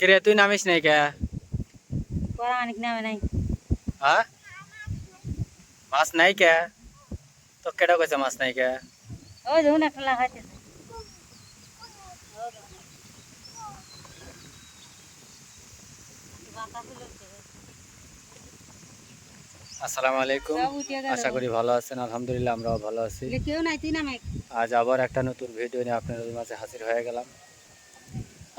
কিরে তুই নামিস নাই কে? পরানিক নামে নাই। হ্যাঁ মাছ নাই কে? তো কেডা কইছে মাছ নাই কে? ওই দেখুন একটা লাগাইতেছে। আসসালামু আলাইকুম, আশা করি ভালো আছেন। আলহামদুলিল্লাহ আমরাও ভালো আছি। কেউ নাই তুই নামে। আজ আবার একটা নতুন ভিডিও নিয়ে আপনাদের মাঝে হাজির হয়ে গেলাম।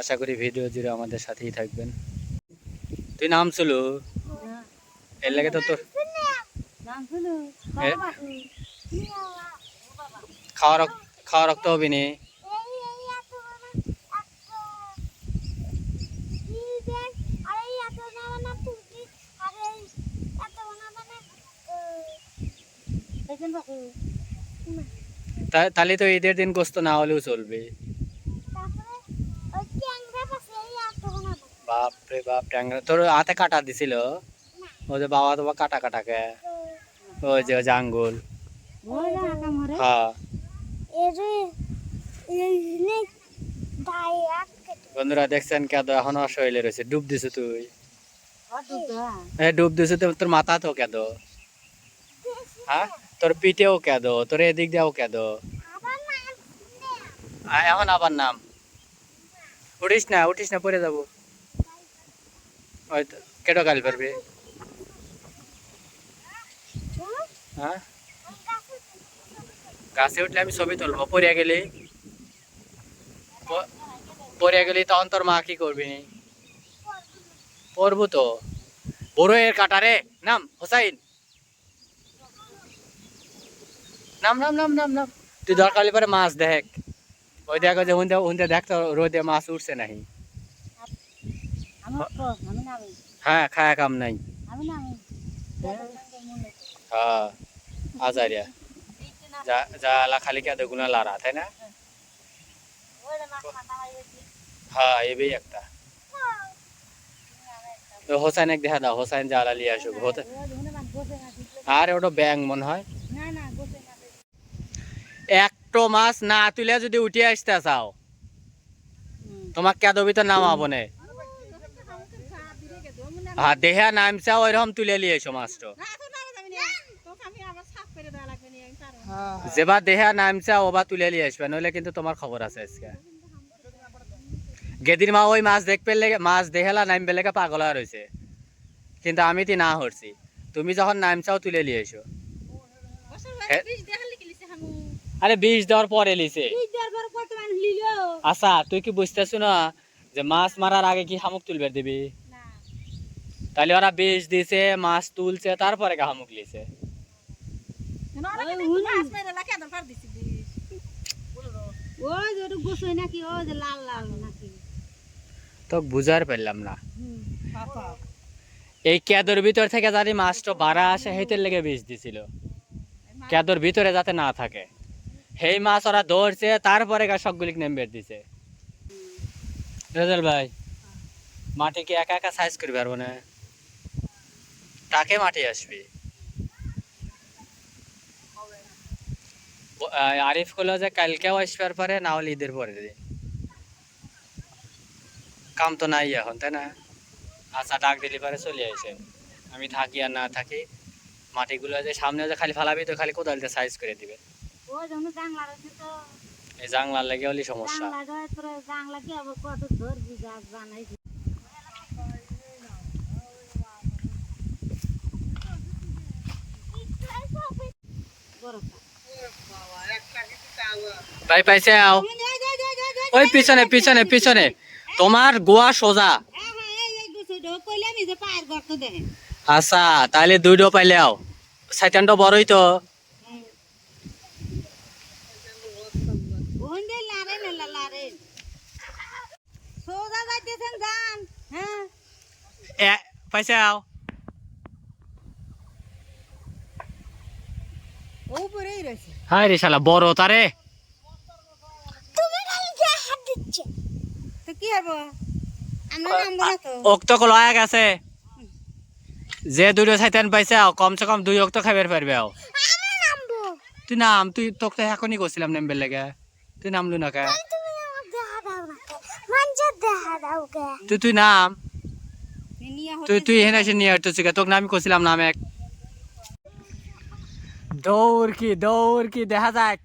আশা করি ভিডিও জুড়ে আমাদের সাথেই থাকবেন। তুই নাম ছিল এর লাগে তো তোর খাওয়া রক্ত হবি নি। তাহলে তো ঈদের দিন গোস্ত না হলেও চলবে। বাপ রে বাপ, ট্যাংরা তোর হাতে কাটা দিছিল? ওই যে বাবা তোমার কাটা কাটা কে? ওই যে আঙ্গুল। হ্যাঁ বন্ধুরা দেখছেন কেদ এখনো শরীরে রয়েছে। ডুব দিছ তুই? ডুব দিছ তোর মাথা তো কেদ? হ্যাঁ তোর পিঠেও কেদ, তোর এদিক দিয়েও কেদ। এখন আবার নাম। উঠিস না পড়ে যাবো। হয়তো কেটো গাল পারবে। হ্যাঁ গাছে উঠলে আমি ছবি তুলবো। পড়ে গেলি তখন তোর মা কি করবি? পড়বো তো। বড় এর কাটারে নাম হোসাইন। নাম নাম নাম নাম নাম। তুই দরকার পরে মাছ দেখ। ওই দেখ যে হুন্দে দেখ তো রোদে মাছ উঠছে নাহি। হ্যাঁ খায়া কাম নাই। হ্যাঁ আজারিয়া যা খালি কে গুনা লারা তাই না? হ্যাঁ এবই একটা। হোসাইন এক দেখা দাও, হোসাইন জ্বালা লিয়ে আসুক। আর ওটা ব্যাং মনে হয়। একটো মাছ না তুলে যদি উঠে আসতে চাও তোমাক কেদবি তো নামাবো নে। হ্যাঁ দেহা নামছা ওইরকম তুলে লিয়ে এসো মাছটো। যেবা দেহা নামছা ওবা তুলে লিয়ে আসবে, নইলে কিন্তু তোমার খবর আছে আজকে। গেদির মা ওই মাছ দেখ পেলে মাছ দেহেলা নাম পেলে পাগল হয়ে রয়েছে, কিন্তু আমি তি না হরছি। তুমি যখন নামছাও তুলে লিয়ে এসো। আরে বিষ দেওয়ার পরে লিছে। আচ্ছা তুই কি বুঝতেছ না যে মাছ মারার আগে কি শামুক তুলবে দিবি? তাহলে ওরা বিষ দিছে, মাছ তুলছে, তারপরে শামুক লিছে। তো বুঝার পারলাম না। এই কেদর ভিতর থেকে জানি মাছটা বাড়া আসে হেতের লেগে বিষ দিছিল, কেদর ভিতরে যাতে না থাকে। সেই মাছ ওরা ধরছে, তারপরে সবগুলিক নেমবে দিছে। রেজাল ভাই মাটি কি একা একা সাইজ করবে পারবো না? টাকে মাটি আসবি। আরিফ করলো যে কালকেও আসবার পারে, না হলে ঈদের পরে দিন। কাম তো নাই এখন তাই না? আচ্ছা ডাক দিলে পারে চলে আসে। আমি থাকি আর না থাকি মাটিগুলো যে সামনে যে খালি ফালাবি তো খালি কোদাল দিয়ে সাইজ করে দিবে। এই জাংলার লেগে হলে সমস্যা। ভাই পাইছে আও। ওই পিছনে পিছনে পিছনে তোমার গোয়া সোজা। আচ্ছা তাহলে দুইটো পাইলে আও। শয়তানটা বড়ই তো। পাইছে আও। হাই রে শালা বড় তারে। অক্ত কল হয়ে গেছে। যে দুটো শয়তান পাইছে কমসে কম 2 অক্ত খাবার পারবে আও। তুই নাম, তুই তোকে এখনই করছিলাম নেমবে লেগে, তুই নামলু না কে? তুই নাম নিয়ে তুই এখানে এসে নিয়ে আসতেছিস তোকে আমি করছিলাম নাম এক দৌড় কি দেখা যাক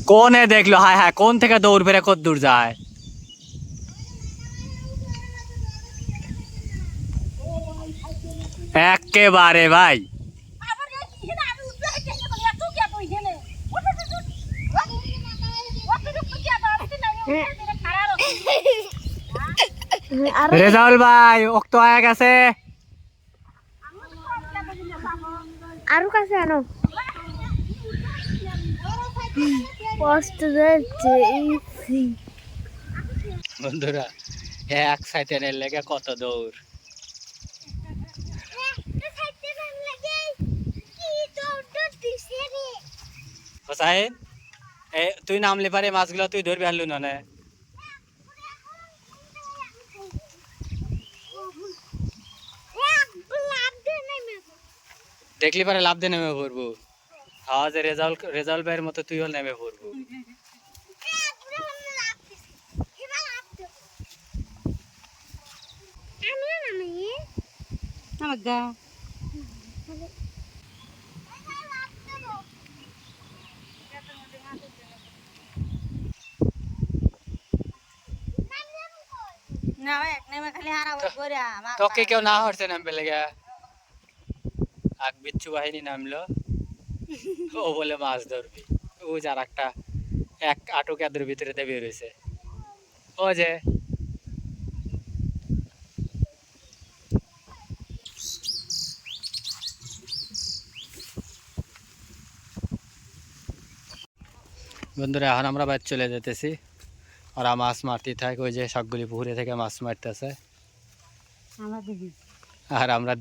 কোনে দেখলো হায় হায় কোন থেকে দৌড় ফেরে কত দূর যায় একেবারে ভাই রেজাউল ভাই ওক্ত আয়া গেছে আরো কাছে আনো কষ্ট যাচ্ছে বন্ধুরা এক সাইডে লেগে কত দৌড় হোসাইন তুই নামলে পারে মাছগুলো তুই ধরবি হারলু না দেখলি পারে লাভ দিয়ে নেমে পড়বো হ্যাঁ যে রেজাউল ভাইয়ের মতো তুই হল নেমে পড়বো আমাগা না ভাই নেমে খালি হারা করে তোকে কেউ না হচ্ছে নামবে লেগে আগ বিচ্ছু বাহিনী নামলো ও বলে মাছ ধরবি ও যার একটা এক আটক এদের ভিতরে দেবে রয়েছে ও যে বন্ধুরা এখন আমরা বাইরে চলে যেতেছি ওরা মাছ মারতে থাকে ওই যে সবগুলি পুকুরে থেকে মাছ মারতেছে আর আমরা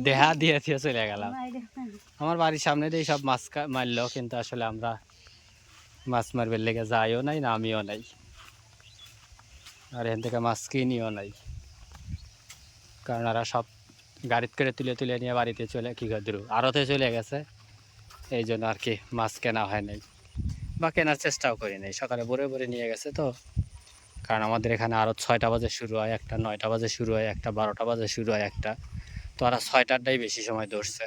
দেহা দিয়ে চলে গেলাম আমার বাড়ির সামনে দিয়ে সব মাছ মারলো কিন্তু আসলে আমরা মাছ মারবার লেগে যাইও নাই নামিও নাই আর এখান থেকে মাছ কিনিও নাই কারণ ওরা সব গাড়িতে করে তুলে নিয়ে বাড়িতে চলে কি করে আড়তে চলে গেছে এই জন্য আর কি মাছ কেনা হয় নাই বা কেনার চেষ্টাও করি নাই সকালে ভোরে নিয়ে গেছে তো কারণ আমাদের এখানে আরও 6টা বাজে শুরু হয় একটা 9টা বাজে শুরু হয় একটা 12টা বাজে শুরু হয় একটা তো ওরা 6টারটাই বেশি সময় ধরছে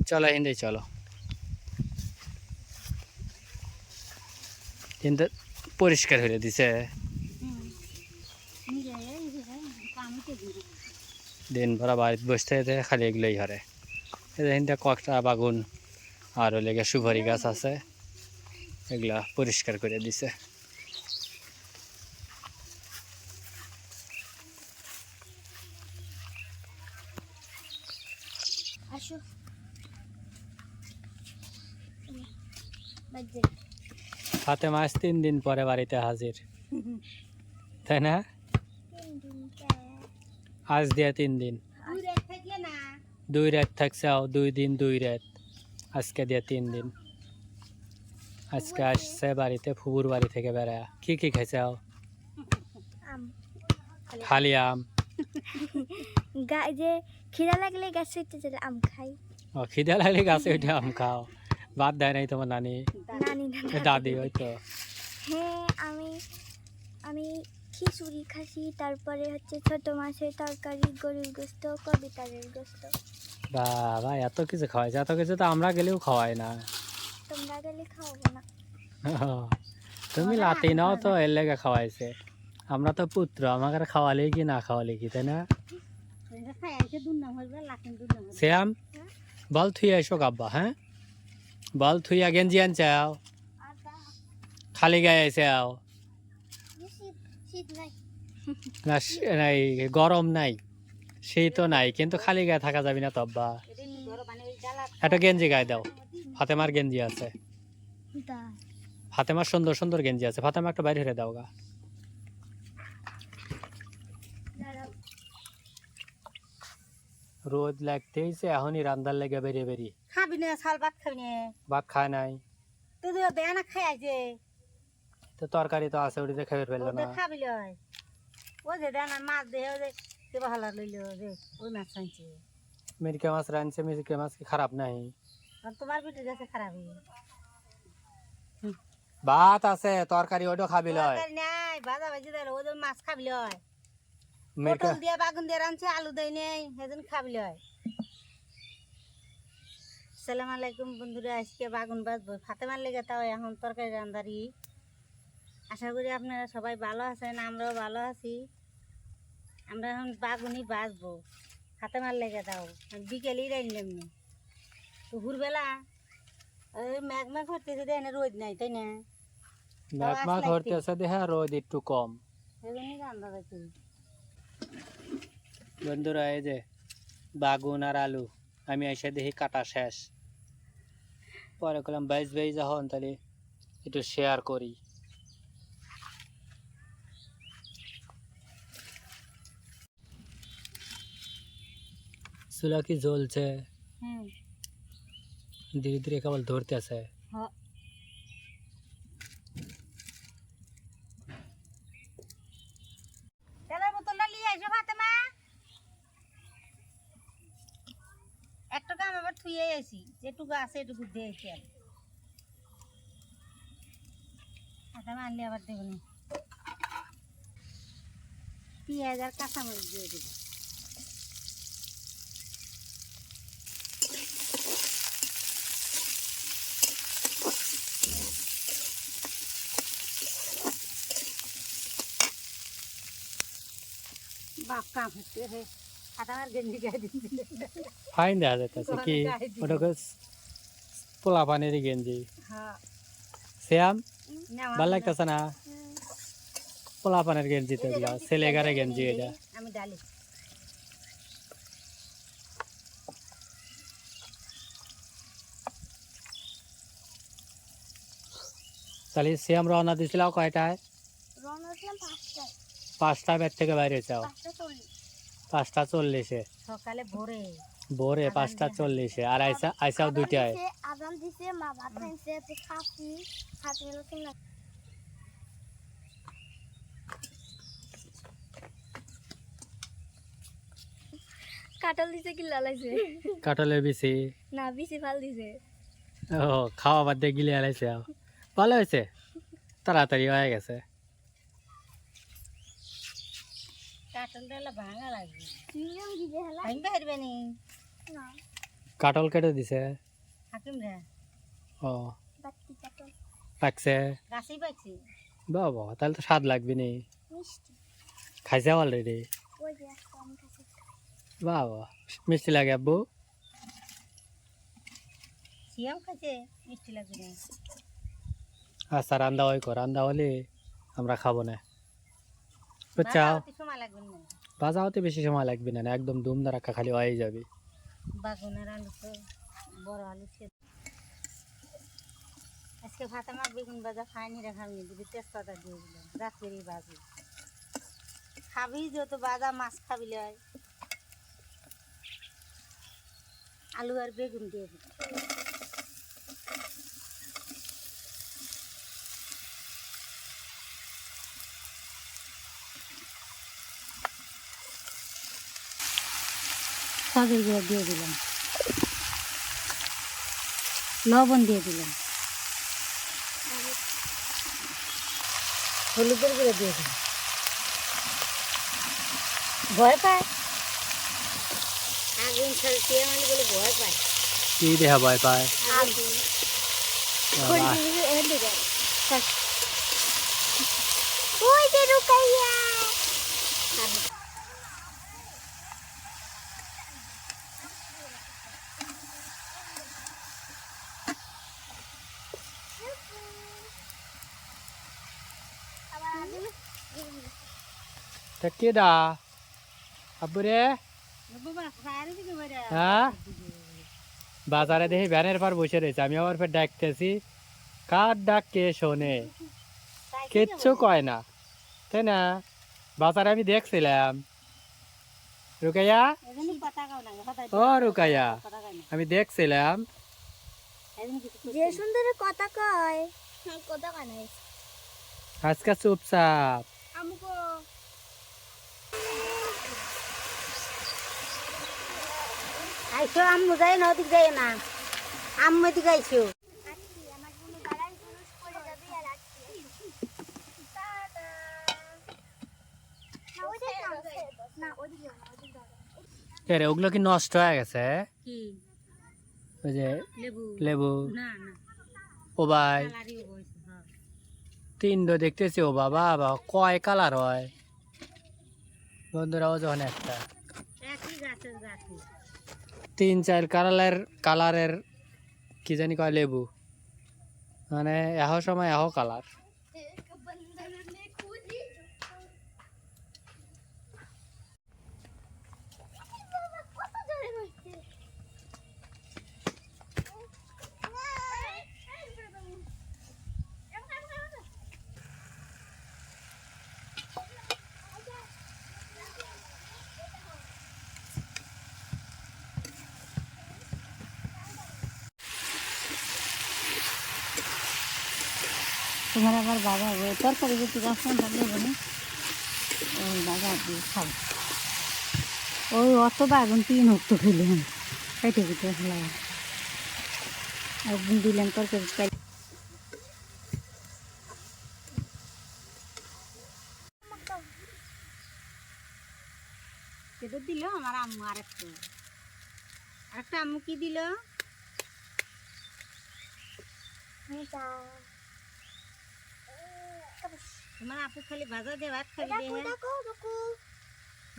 চলো হিন্দি চলো কিন্তু পরিষ্কার হয়ে দিছে দিন ভরা বাড়িতে বসতে খালি এগুলোই হরে হিন্দে কয়েকটা বাগুন আর লেগে সুপারি গাছ আছে এগুলা পরিষ্কার করে দিছে হাতে মাছ 3 দিন পরে বাড়িতে হাজির তাই না আজ দিয়ে 3 দিন 2 রাত থাকছে 2 দিন 2 রাত আজকে দিয়ে 3 দিন আজকে আসছে বাড়িতে ফুবুর বাড়ি থেকে বেড়া কি খাইছে খালি আম যে খিদা লাগলে গাছে উঠে আম খাই ও খিদা লাগলে গাছে উঠে আম খাও বাদ দেয় নাই তোমার নানি দাদি হয়তো হ্যাঁ আমি খিচুড়ি খাসি তারপরে হচ্ছে ছোট মাছের তরকারি গরুর গোস্ত কবিতারের গোস্ত বাবা এত কিছু খাওয়াইছে এত কিছু তো আমরা গেলেও খাওয়াই না তোমরা গেলে খাওয়াবো না তুমি লাতি নাও তো এর লেগে খাওয়াইছে আমরা তো পুত্র আমাকে খাওয়ালে কি না খাওয়ালে কি তাই না শ্যাম বল থুই এসো আব্বা হ্যাঁ বল থুইয়া গেঞ্জি আনছে আও খালি গায়ে এসে আও নাই গরম নাই শীতও নাই কিন্তু খালি গায়ে থাকা যাবে না তো আব্বা একটা গেঞ্জি গায়ে দাও ফাতেমার গেঞ্জি আছে ফাতেমার সুন্দর সুন্দর গেঞ্জি আছে ফাতেমা একটা বাইরে দাও গা রোদ লাগতেইছে এখনই রান্দার লেগে বেরিয়ে খাবি না শাল ভাত খাবি না ভাত খায় নাই তুই তো বেয়ানা খাই আছে তো তরকারি তো আছে ওটিতে খাবে ফেললো না খাবি লয় ও যে দানা মাছ দেহে যে কে ভালো লইলো রে ওই মাছ আনছে মিরকে মাছ রাঁধছে মিরকে মাছ কি খারাপ নাই আর তোমার পিঠে যাচ্ছে খারাপ ভাত আছে তরকারি ওইটা খাবি লয় তরকারি নাই ভাজা ভাজি দিলে ওই মাছ খাবি লয় মেয়েটা পটল দিয়ে বাগুন দিয়ে রাঁধছে আলু দেয় নেই সেদিন খাবি লয় আসসালামু আলাইকুম বন্ধুরা আজকে বাগুন বাজবো ফাতেমার লেগে তাও এখন তরকারি রান্ধারি আশা করি আপনারা সবাই ভালো আছেন আমরাও ভালো আছি আমরা এখন বাগুনই বাজবো ফাতেমার লেগে তাও বিকেলেই রাইলাম নি দুপুরবেলা ওই ম্যাগমা করতেছে দেয় না রোদ নাই তাই না ম্যাগমা ধরতেছে দেখা রোদ একটু কম সেজন্যই রান্না করছি বন্ধুরা এই যে বাগুন আর আলু আমি এসে দেখি কাটা শেষ পরে করলাম বাইজ যখন তাহলে একটু শেয়ার করি চুলা কি জ্বলছে ধীরে ধীরে কেবল ধরতেছে তেলের বোতলটা নিয়ে আসো ফাতেমা একটা কাম আবার থুয়ে আসি যেটুকু আছে এটুকু দিয়েছি আর ফাতেমা আনলে আবার দেবনি পেঁয়াজ আর কাঁচামরিচ দিয়ে দেবো বাপ কাম হচ্ছে রে ফাতেমার গেঞ্জি গায়ে দিচ্ছিল ফাইন দেখা যাইতেছে কি ওটা পোলা পানির গেঞ্জি হ্যাঁ শ্যাম নেওয়া ভাল লাগতেছে না হুম। পোলা পানির গেঞ্জি তো এগুলা ছেলেগারে গেঞ্জি এটা আমি ডালি তাহলে শ্যাম রওনা দিছিল কয়টায় রওনা হয়েছিলাম 5টায় 5টা বের থেকে বাইরে হয়েছে 5:40 5:40 সকালে ভোরে ভোরে 5:40 আর আইসাও 2টায় আজান দিছে মা ভাত খাইছে তো খাসি খাসি হলো কিনা কাটল দিছে কি লালাইছে কাটলে বেশি না বেশি ফাল দিছে ও খাওয়া বাদ দিয়ে গিলে আলাইছে ভালো হয়েছে তাড়াতাড়ি হয়ে গেছে কাটলটা ভাঙা লাগবে নিয়ম গিয়ে হলা আমি বেরবে নি না কাটল কেটে দিছে হাকিম রে ও বাতি কাটল পাকছে গাছই পাইছি বাবা তাহলে তো স্বাদ লাগবে নি মিষ্টি খাইছে অলরেডি ওই যে কম খাসি বাবা মিষ্টি লাগে আব্বু সিয়াম খাইছে মিষ্টি লাগবে না আচ্ছা রান্দা ওই কর রান্দা হলে আমরা খাবো না বুঝছাও বাবা, অতি সময় লাগবে না ভাজা হতে বেশি সময় লাগবে না একদম দুম দারাক্কা খালি হয়ে যাবে বাগুনের আলু তো বড় আলু ছিল আজকে ফাতেমা বেগুন ভাজা খাইনি রে খাইনি দিদি তেজপাতা দিয়ে দিলাম রাত্রেরই বাজি খাবি যত ভাজা মাছ খাবি লয় আলু আর বেগুন দিয়ে দিলাম সবের গুঁড়ো দিয়ে দিলাম লবণ দিয়ে দিলাম হলুদের গুঁড়ো দিয়ে দিলাম ভয় পায় আগুন ছাড়ছে মানে বলে ভয় পায় কি দেখা ভয় পায় আগুন বাবা, খড়ি দিয়ে এর দিকে ওই যে রুকাইয়া তা কেডা আব্বু রে হ্যাঁ বাজারে দেখি ভ্যানের পর বসে রয়েছে আমি আবার ফের ডাকতেছি কার ডাক কে শোনে কিচ্ছু কয় না তাই না বাজারে আমি দেখছিলাম রুকাইয়া ও রুকাইয়া আমি দেখছিলাম যে সুন্দর কথা কয় কথা কয় না আজকে চুপচাপ আমুকো আইসো আম্মু যাই না ওদিক যাই না আম্মু এদিকে আইসো আজকে আমার কোনো বাড়াই পুরুষ করে যাবে আর রে ওগুলো কি নষ্ট হয়ে গেছে? কি ওই যে লেবু? লেবু না না, ও ভাই কালারই হয়েছে। হ্যাঁ, তিনটো দেখতেছি ও বাবা বাবা কয় কালার হয় বন্ধুরাও যখন একটা একই গাছের গাছই। 3-4 কালারের কি জানি কয় লেবু, মানে এহ সময় এহ কালার। তোমার আবার বাবা ওই তরকারি যদি রসুন থাকলে বলে ওই বাবা দিয়ে খাবো। ওই অত বাগুন 3 অক্ট খেলাম, খাইতে খেতে খেলাম, একদিন দিলাম তরকারি পাই। সেটা দিল আমার আম্মু। আরেকটা আম্মু কি দিল? তোমার আপু খালি ভাজা দিয়ে ভাত খাবি দিয়ে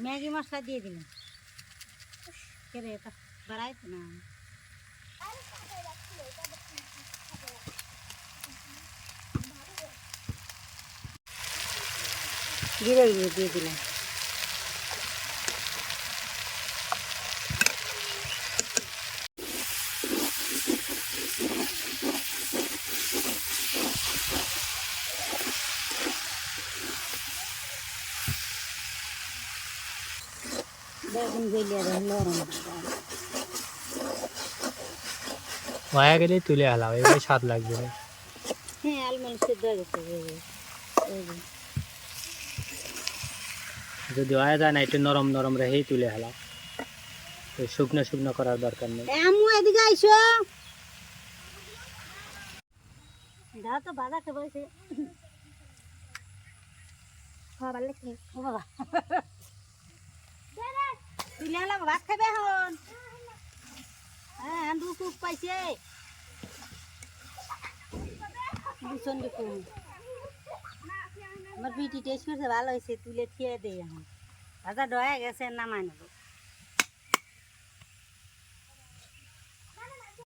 ম্যাগি মশলা দিয়ে দিলাম। কেরে এটা বাড়াইতো না, জিরে গুঁড়ো দিয়ে দিলাম। বেগুন গলিয়ে নরম হয়ে গেলে তুলে হালাও, এবার স্বাদ লাগবে। হ্যাঁ, আলমাল সেদ্ধ হয়ে গেছে। যদি হয়ে যায় না একটু নরম নরম রেখেই তুলে হালাও, শুকনো শুকনো করার দরকার নেই। আম্মু এদিকে আইসো, দাও তো বাজার কে বলছে খাবার লেখে। ও বাবা তুলে হালাম, ভাত খাবে এখন। হ্যাঁ, দুপুর পাইছে ভীষণ দেখুন। আমার বিটি টেস্ট করছে, ভালো হয়েছে, তুলে খেয়ে দেয়। এখন ভাজা ডয়া গেছে, নামাই নেবো।